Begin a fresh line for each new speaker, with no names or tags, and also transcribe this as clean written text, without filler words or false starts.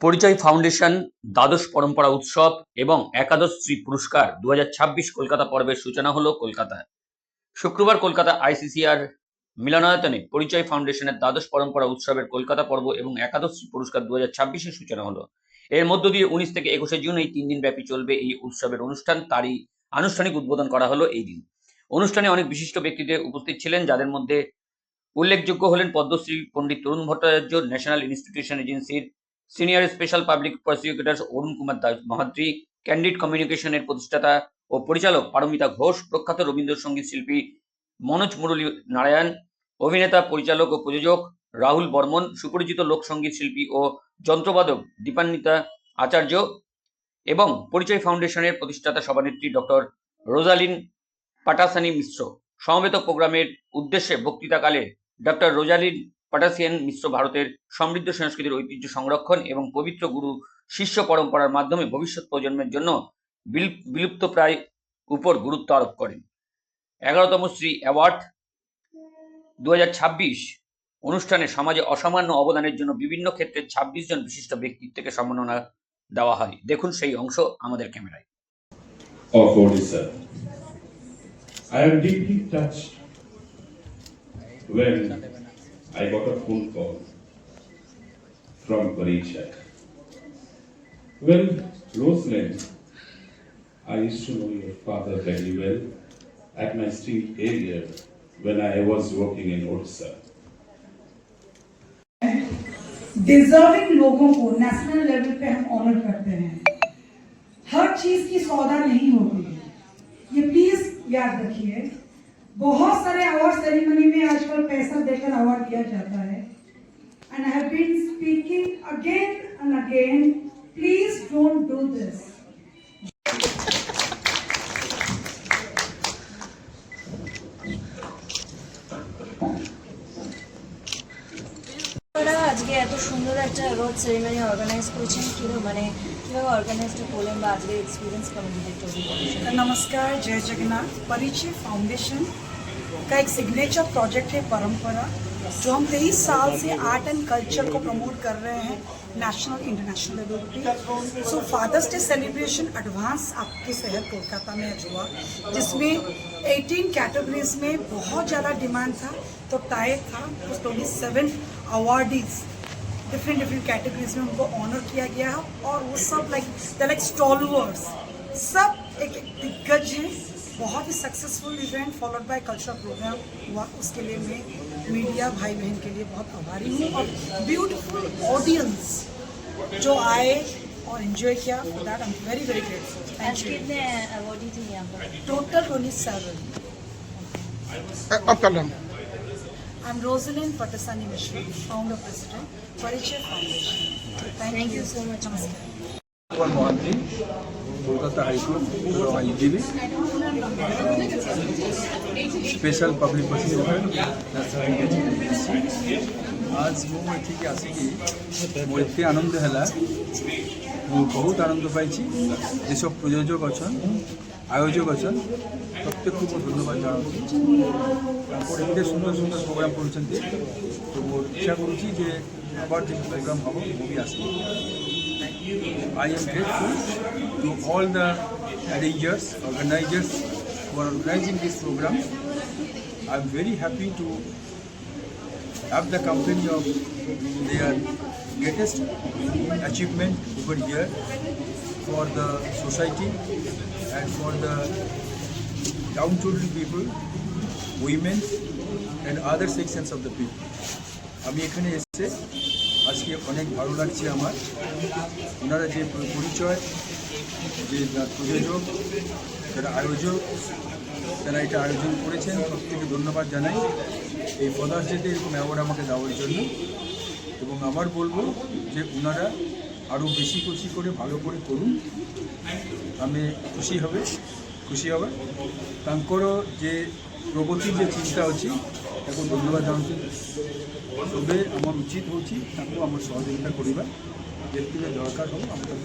পরিচয় ফাউন্ডেশন দ্বাদশ পরম্পরা উৎসব এবং একাদশ শ্রী পুরস্কার 2026 কলকাতা পর্বের সূচনা হলো কলকাতায়। শুক্রবার কলকাতা আইসিসিআর মিলনায়তনে পরিচয় ফাউন্ডেশনের দ্বাদশ পরম্পরা উৎসবের কলকাতা পর্ব এবং একাদশ শ্রী পুরস্কার 2026-এর সূচনা হলো। এর মধ্য দিয়ে 19 থেকে 21শে জুন এই 3 দিন ব্যাপী চলবে এই উৎসবের অনুষ্ঠান। তারই আনুষ্ঠানিক উদ্বোধন করা হলো এই দিন। অনুষ্ঠানে অনেক বিশিষ্ট ব্যক্তিদের উপস্থিত ছিলেন, যাদের মধ্যে উল্লেখযোগ্য হলেন পদ্মশ্রী পণ্ডিত তরুণ ভট্টাচার্য, ন্যাশনাল ইনস্টিটিউশন এজেন্সির senior special public prosecutor Arun Kumar মহাদ্রি, candid কমিউনিকেশনের প্রতিষ্ঠাতা ও পরিচালক পারমিতা ঘোষ, প্রখ্যাত রবীন্দ্রসঙ্গীত শিল্পী মনোজ মুরলী নারায়ণ, অভিনেতা, পরিচালক ও প্রযোজক রাহুল বর্মন, সুপরিচিত লোকসঙ্গীত শিল্পী ও যন্ত্রবাদক দীপান্বিতা আচার্য এবং পরিচয় ফাউন্ডেশনের প্রতিষ্ঠাতা সভানেত্রী ডক্টর রোজালিন পাটাসানি মিশ্র। সমবেত প্রোগ্রামের উদ্দেশ্যে বক্তৃতাকালে ডক্টর রোজালিন পাটাসিয়ান মিশ্র ভারতের সমৃদ্ধ সংস্কৃতির ঐতিহ্য সংরক্ষণ এবং পবিত্র গুরু শিষ্য পরম্পরার মাধ্যমে ভবিষ্যৎ প্রজন্মের জন্য বিলুপ্তপ্রায় উপর গুরুত্ব আরোপ করেন। 11তম শ্রী অ্যাওয়ার্ড 2026 অনুষ্ঠানে সমাজে অসামান্য অবদানের জন্য বিভিন্ন ক্ষেত্রে 26 জন বিশিষ্ট ব্যক্তিত্বকে সম্মাননা দেওয়া হয়। দেখুন সেই অংশ আমাদের ক্যামেরায়।
I am deeply touched when I got a phone call from Parichai. Well, Rosalind, I used to know your father very well at my steel area when I was working in Odisha.
Deserving लोगों को national level पे हम honour करते हैं। हर चीज की सौदा नहीं होती है, ये प्लीज याद रखिए। बहुत सारे अवार्ड सेरेमनी में आजकल पैसा देकर अवार्ड दिया जाता है, and I have been speaking again and again, please don't do this.
আজকে এত সুন্দর একটা অ্যাওয়ার্ড সেরেমনি অর্গানাইজ করেছেন, কিভাবে অর্গানাইজটা করলেন বা আজকের এক্সপিরিয়েন্স কেমন?
नमस्कार, जय जगन्नाथ। परिचय फाउंडेशन का एक सिग्नेचर प्रोजेक्ट है परंपरा, जो हम 23 साल से आर्ट एंड कल्चर को प्रमोट कर रहे हैं नेशनल इंटरनेशनल लेवल पे। सो फादर्स डे सेलिब्रेशन एडवांस आपके शहर कोलकाता में आज हुआ, जिसमें 18 कैटेगरीज में बहुत ज़्यादा डिमांड था, तो टाई था। 27 अवार्डीज डिफरेंट कैटेगरीज में उनको ऑनर किया गया है, और वो सब लाइक स्टॉलवर्ड्स, सब एक दिग्गज हैं। बहुत ही successful event followed by cultural programme हुआ, उसके लिए मैं मीडिया भाई बहन के लिए बहुत आभारी हूँ, और ब्यूटीफुल ऑडियंस जो आए और एंजॉय किया, for that I am very very grateful.
आज कितने अवार्डी थे यहाँ पर?
टोटल 27।
आपका नाम?
I am Rojalin Patasani Mishra, founder president Parichay foundation.
Thank you so much.
নমস্কার। মহান্তি, কলকাতা হাইকোর্ট আইনজীবী, स्पेशल पब्लिक प्रोसिक्यूटर आज मु एठिकी आसिकी मोर एत आनंद है, बहुत आनंद पाई। जेसब प्रयोजक अच्छा आयोजक अच्छा प्रत्येक को धन्यवाद जनाऊँ। एत सुंदर सुंदर प्रोग्राम कर, तो मोर इच्छा करुँची जे आबार जो प्रोग्राम हम मुझे आस। I am grateful to all the arrangers, organizers who are organizing this program. I am very happy to have the company of their greatest achievement over here for the society and for the down-to-earth people, women and other sections of the people. আমি এখানে এসে আজকে অনেক ভালো লাগছে আমার। ওনারা যে পরিচয়, যে প্রযোজক, যারা আয়োজক, যারা এটা আয়োজন করেছেন, প্রত্যেকে ধন্যবাদ জানাই এই ফাদার্স ডেতে এরকম অ্যাওয়ার্ড আমাকে দেওয়ার জন্য। এবং আমার বলবো যে ওনারা আরও বেশি বেশি করে ভালো করে করুন, আমি খুশি হবে। তাঁকর যে প্রগতির যে চিন্তা ଅଛି ତାକୁ ଧନ୍ୟବାଦ ଜାଣୁଛି। তবে আমার উচিত হচ্ছে তাকে আমার সহযোগিতা করা, যেতে দরকার হব আমি তাকে